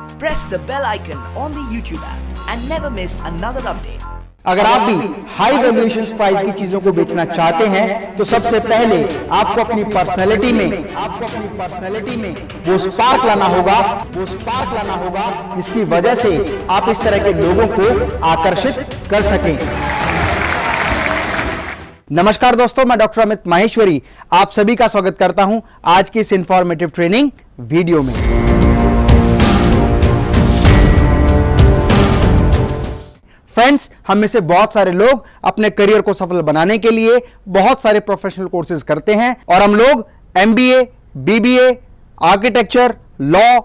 Press the bell icon on the YouTube app and never miss another update. अगर आप भी high valuation price की चीजों को बेचना चाहते हैं तो सबसे पहले आपको अपनी पर्सनैलिटी में वो स्पार्क लाना होगा जिसकी वजह से आप इस तरह के लोगों को आकर्षित कर सकें। नमस्कार दोस्तों, मैं डॉक्टर अमित माहेश्वरी आप सभी का स्वागत करता हूं आज की इस इंफॉर्मेटिव ट्रेनिंग वीडियो में। फ्रेंड्स, हम में से बहुत सारे लोग अपने करियर को सफल बनाने के लिए बहुत सारे प्रोफेशनल कोर्सेज करते हैं और हम लोग MBA, BBA, architecture, law,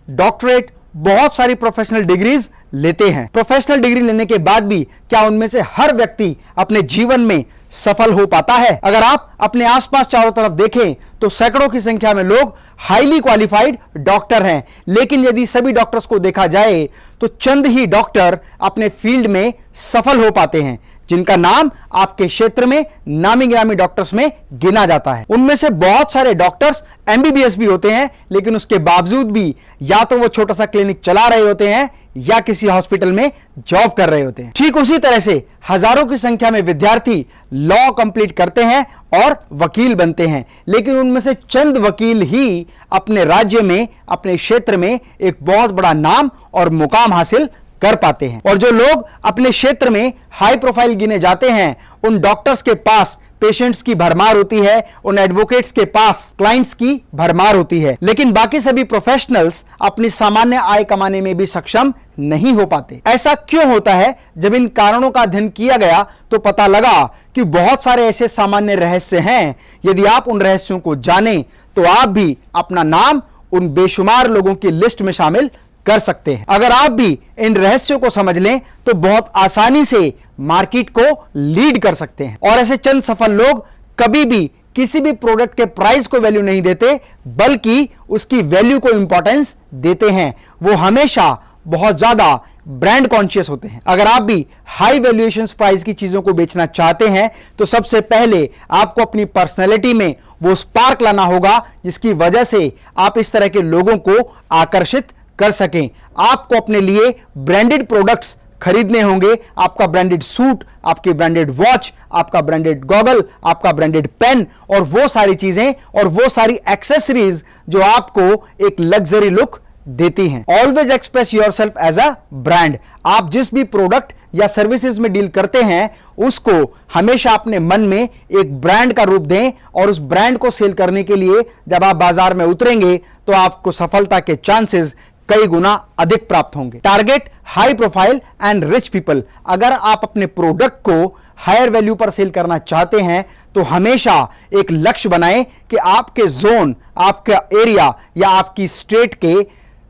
doctorate, बहुत सारी प्रोफेशनल डिग्रीज लेते हैं। प्रोफेशनल डिग्री लेने के बाद भी क्या उनमें से हर व्यक्ति अपने जीवन में सफल हो पाता है? अगर आप अपने आसपास चारों तरफ देखें तो सैकड़ों की संख्या में लोग हाईली क्वालिफाइड डॉक्टर हैं, लेकिन यदि सभी डॉक्टर्स को देखा जाए तो चंद ही डॉक्टर अपने फील्ड में सफल हो पाते हैं जिनका नाम आपके क्षेत्र में नामी गिरामी डॉक्टर्स में गिना जाता है। उनमें से बहुत सारे डॉक्टर्स एमबीबीएस भी होते हैं, लेकिन उसके बावजूद भी या तो वो छोटा सा क्लिनिक चला रहे होते हैं या किसी हॉस्पिटल में जॉब कर रहे होते हैं। ठीक उसी तरह से हजारों की संख्या में विद्यार्थी लॉ कंप्लीट करते हैं और वकील बनते हैं, लेकिन उनमें से चंद वकील ही अपने राज्य में, अपने क्षेत्र में एक बहुत बड़ा नाम और मुकाम हासिल कर पाते हैं। और जो लोग अपने क्षेत्र में हाई प्रोफाइल गिने जाते हैं, उन डॉक्टर्स के पास पेशेंट्स की भरमार होती है, उन एडवोकेट्स के पास क्लाइंट्स की भरमार होती है, लेकिन बाकी सभी प्रोफेशनल्स अपनी सामान्य आय कमाने में भी सक्षम नहीं हो पाते। ऐसा क्यों होता है? जब इन कारणों का अध्ययन किया गया तो पता लगा कि बहुत सारे ऐसे सामान्य रहस्य हैं। यदि आप उन रहस्यों को जानें तो आप भी अपना नाम उन बेशुमार लोगों की लिस्ट में शामिल कर सकते हैं। अगर आप भी इन रहस्यों को समझ लें तो बहुत आसानी से मार्केट को लीड कर सकते हैं। और ऐसे चंद सफल लोग कभी भी किसी भी प्रोडक्ट के प्राइस को वैल्यू नहीं देते, बल्कि उसकी वैल्यू को इंपॉर्टेंस देते हैं। वो हमेशा बहुत ज्यादा ब्रांड कॉन्शियस होते हैं। अगर आप भी हाई वैल्यूएशन प्राइस की चीजों को बेचना चाहते हैं तो सबसे पहले आपको अपनी पर्सनैलिटी में वो स्पार्क लाना होगा जिसकी वजह से आप इस तरह के लोगों को आकर्षित कर सकें। आपको अपने लिए ब्रांडेड प्रोडक्ट्स खरीदने होंगे। आपका ब्रांडेड सूट, आपकी ब्रांडेड वॉच, आपका ब्रांडेड गॉगल, आपका ब्रांडेड पेन और वो सारी चीजें और वो सारी एक्सेसरीज जो आपको एक लग्जरी लुक देती हैं। Always express yourself as a brand. आप जिस भी प्रोडक्ट या सर्विसेज में डील करते हैं उसको हमेशा अपने मन में एक ब्रांड का रूप दें और उस ब्रांड को सेल करने के लिए जब आप बाजार में उतरेंगे तो आपको सफलता के चांसेस कई गुना अधिक प्राप्त होंगे। Target high profile and rich people. अगर आप अपने प्रोडक्ट को हायर वैल्यू पर सेल करना चाहते हैं तो हमेशा एक लक्ष्य बनाएं कि आपके जोन, आपका एरिया या आपकी स्टेट के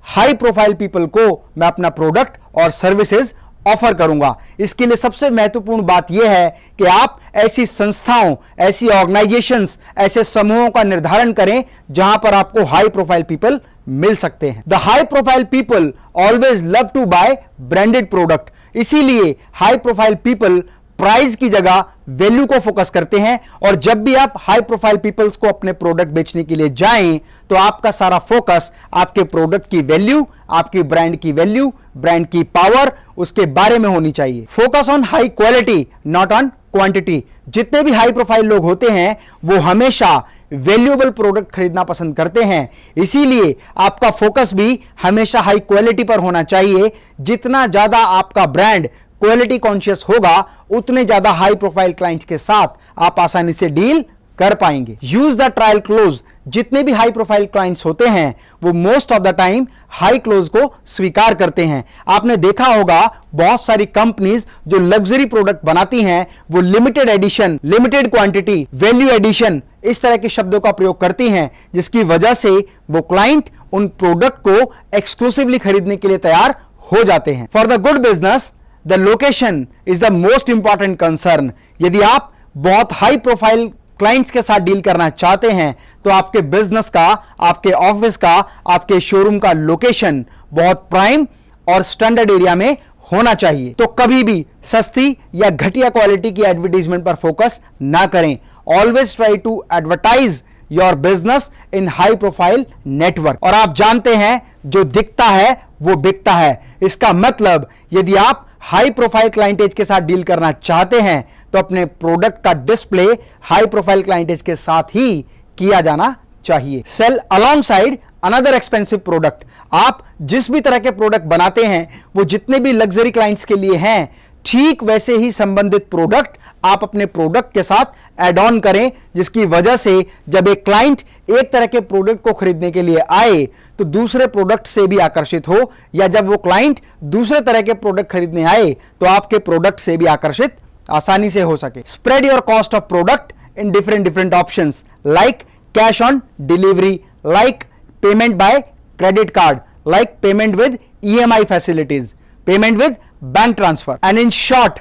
हाई प्रोफाइल पीपल को मैं अपना प्रोडक्ट और सर्विसेज ऑफर करूंगा। इसके लिए सबसे महत्वपूर्ण बात यह है कि आप ऐसी संस्थाओं, ऐसी ऑर्गेनाइजेशंस, ऐसे समूहों का निर्धारण करें जहां पर आपको हाई प्रोफाइल पीपल मिल सकते हैं। The high profile people always love to buy branded product. इसीलिए हाई प्रोफाइल पीपल प्राइस की जगह वैल्यू को फोकस करते हैं और जब भी आप हाई प्रोफाइल पीपल्स को अपने प्रोडक्ट बेचने के लिए जाएं तो आपका सारा फोकस आपके प्रोडक्ट की वैल्यू, आपकी ब्रांड की वैल्यू, ब्रांड की पावर, उसके बारे में होनी चाहिए। Focus on high quality, not on quantity. जितने भी हाई प्रोफाइल लोग होते हैं वो हमेशा वैल्यूएबल प्रोडक्ट खरीदना पसंद करते हैं। इसीलिए आपका फोकस भी हमेशा हाई क्वालिटी पर होना चाहिए। जितना ज्यादा आपका ब्रांड क्वालिटी कॉन्शियस होगा उतने ज्यादा हाई प्रोफाइल क्लाइंट्स के साथ आप आसानी से डील कर पाएंगे। Use the trial close. जितने भी हाई प्रोफाइल क्लाइंट्स होते हैं वो most of the time high close को स्वीकार करते हैं। आपने देखा होगा बहुत सारी कंपनीज जो लग्जरी प्रोडक्ट बनाती हैं वो limited edition, limited quantity, value edition इस तरह के शब्दों का प्रयोग करती हैं, जिसकी वजह से वो क्लाइंट उन प्रोडक्ट को एक्सक्लूसिवली खरीदने के लिए तैयार हो जाते हैं। For the good business the location is the most important concern. यदि आप बहुत हाई प्रोफाइल क्लाइंट्स के साथ डील करना चाहते हैं तो आपके बिजनेस का, आपके ऑफिस का, आपके शोरूम का लोकेशन बहुत प्राइम और स्टैंडर्ड एरिया में होना चाहिए। तो कभी भी सस्ती या घटिया क्वालिटी की एडवर्टाइजमेंट पर फोकस ना करें। Always try to advertise your business in high profile network. और आप जानते हैं जो दिखता है वो बिकता है। इसका मतलब यदि आप हाई प्रोफाइल क्लाइंटेज के साथ डील करना चाहते हैं तो अपने प्रोडक्ट का डिस्प्ले हाई प्रोफाइल क्लाइंटेज के साथ ही किया जाना चाहिए। Sell alongside another expensive product. आप जिस भी तरह के प्रोडक्ट बनाते हैं वो जितने भी लग्जरी क्लाइंट्स के लिए हैं, ठीक वैसे ही संबंधित प्रोडक्ट आप अपने प्रोडक्ट के साथ ऐड ऑन करें, जिसकी वजह से जब एक क्लाइंट एक तरह के प्रोडक्ट को खरीदने के लिए आए तो दूसरे प्रोडक्ट से भी आकर्षित हो, या जब वो क्लाइंट दूसरे तरह के प्रोडक्ट खरीदने आए तो आपके प्रोडक्ट से भी आकर्षित आसानी से हो सके। Spread your cost of product in different options like cash on delivery, like payment by credit card, like payment with EMI facilities, payment with bank transfer, and in short,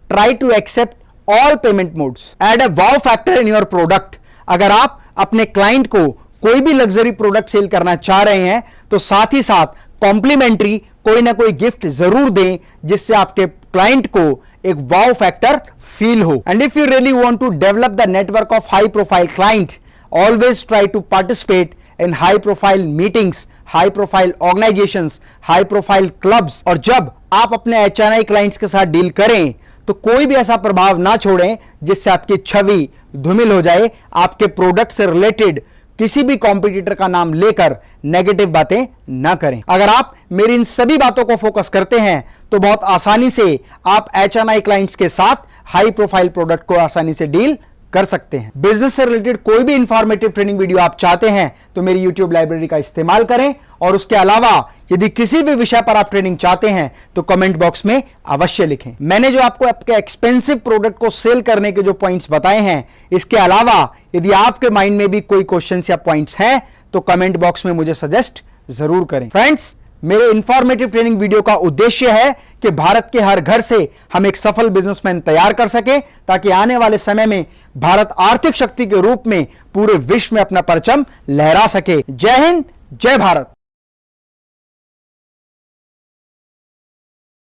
try to accept all payment modes. Add a wow factor in your product. अगर आप अपने client को कोई भी luxury product cell करना चाह रहे हैं तो साथ ही साथ कॉम्प्लीमेंट्री कोई ना कोई गिफ्ट जरूर दें, जिससे आपके क्लाइंट को एक वाव फैक्टर फील हो। And if you really want to develop the network of high profile client, always try to participate in high profile meetings, high profile organisations, high profile clubs. और जब आप अपने HNI clients के साथ deal करें तो कोई भी ऐसा प्रभाव ना छोड़ें जिससे आपकी छवि धूमिल हो जाए। आपके प्रोडक्ट से रिलेटेड किसी भी कॉम्पिटिटर का नाम लेकर नेगेटिव बातें ना करें। अगर आप मेरी इन सभी बातों को फोकस करते हैं तो बहुत आसानी से आप HNI क्लाइंट्स के साथ हाई प्रोफाइल प्रोडक्ट को आसानी से डील कर सकते हैं। बिजनेस से रिलेटेड कोई भी इंफॉर्मेटिव ट्रेनिंग वीडियो आप चाहते हैं तो मेरी YouTube लाइब्रेरी का इस्तेमाल करें, और उसके अलावा यदि किसी भी विषय पर आप ट्रेनिंग चाहते हैं तो कमेंट बॉक्स में अवश्य लिखें। मैंने जो आपको आपके एक्सपेंसिव प्रोडक्ट को सेल करने के जो पॉइंट्स बताए हैं, इसके अलावा यदि आपके माइंड में भी कोई क्वेश्चंस या पॉइंट्स हैं तो कमेंट बॉक्स में मुझे सजेस्ट जरूर करें। फ्रेंड्स, मेरे इंफॉर्मेटिव ट्रेनिंग वीडियो का उद्देश्य है कि भारत के हर घर से हम एक सफल बिजनेसमैन तैयार कर सके, ताकि आने वाले समय में भारत आर्थिक शक्ति के रूप में पूरे विश्व में अपना परचम लहरा सके। जय हिंद, जय भारत।